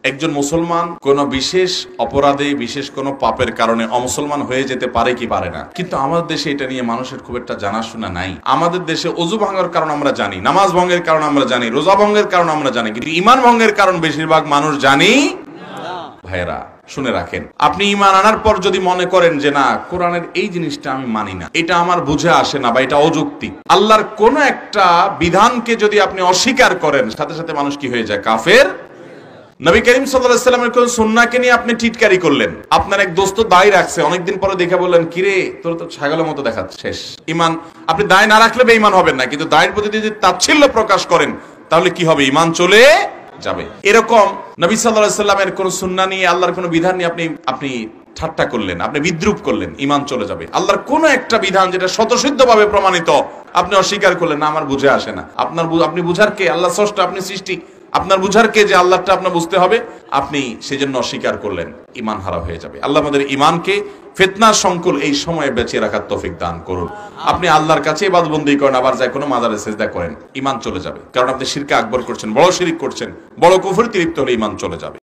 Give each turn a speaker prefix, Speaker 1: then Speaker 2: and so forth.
Speaker 1: একজন মুসলমান কোন বিশেষ অপরাধে, বিশেষ কোন পাপের কারণে অমুসলমান হয়ে যেতে পারে কি পারে না, কিন্তু আমাদের দেশে এটা নিয়ে মানুষের খুব একটা জানাশোনা নাই। আমাদের দেশে ওযু ভাঙার কারণ আমরা জানি, নামাজ ভঙ্গের কারণ আমরা জানি, রোজা ভঙ্গের কারণ আমরা জানি, কিন্তু ঈমান ভঙ্গের কারণ বেশিরভাগ মানুষ জানি না। ভাইরা শুনে রাখেন, আপনি ঈমান আনার পর যদি মনে করেন যে না, কোরআনের এই জিনিসটা আমি মানি না, এটা আমার বুঝে আসে না বা এটা অযৌক্তিক, আল্লাহর কোন একটা বিধানকে যদি আপনি অস্বীকার করেন, সাথে সাথে মানুষ কি হয়ে যায়? কাফের। নবী করিম সাল্লাল্লাহু আলাইহি ওয়াসাল্লামের কোন সুন্নাহকে নিয়ে আপনি টিটকারি করলেন, আপনার এক দোস্ত দায় রাখছে, অনেকদিন পরে দেখে বললেন, কিরে তোর তো ছাগলের মতো দেখাচ্ছে, শেষ ঈমান। আপনি দায় না রাখলে বেঈমান হবেন না, কিন্তু দায়ের প্রতি যদি তাচ্ছিল্য প্রকাশ করেন তাহলে কি হবে? ঈমান চলে যাবে। এরকম নবী সাল্লাল্লাহু আলাইহি ওয়াসাল্লামের কোন সুন্নাহ নিয়ে, আল্লাহর কোন বিধান নিয়ে আপনি ঠাট্টা করলেন, আপনি বিদ্রূপ করলেন, ঈমান চলে যাবে। আল্লাহর কোন একটা বিধান যেটা স্বতঃসিদ্ধভাবে প্রমাণিত, আপনি অস্বীকার করলেন, না আমার বুঝে আসে না। আপনি বুঝার কে? আল্লাহ স্রষ্টা, আপনি সৃষ্টি, আপনার বুঝার কে যে আল্লাহটা আপনার বুঝতে হবে, আপনি সেজন্য অস্বীকার করলেন, ঈমান হারা হয়ে যাবে। আল্লাহ আমাদের ঈমানকে ফিতনা সংকুল এই সময়ে বেঁচে রাখার তৌফিক দান করুন। আপনি আল্লাহর কাছে ইবাদতবন্দি করেন, আবার যায় কোনো মাজারে সিজদা করেন, ঈমান চলে যাবে, কারণ আপনি শিরকে আকবর করছেন, বড় শিরক করছেন, বড় কুফরিতে লিপ্ত হলে ঈমান চলে যাবে।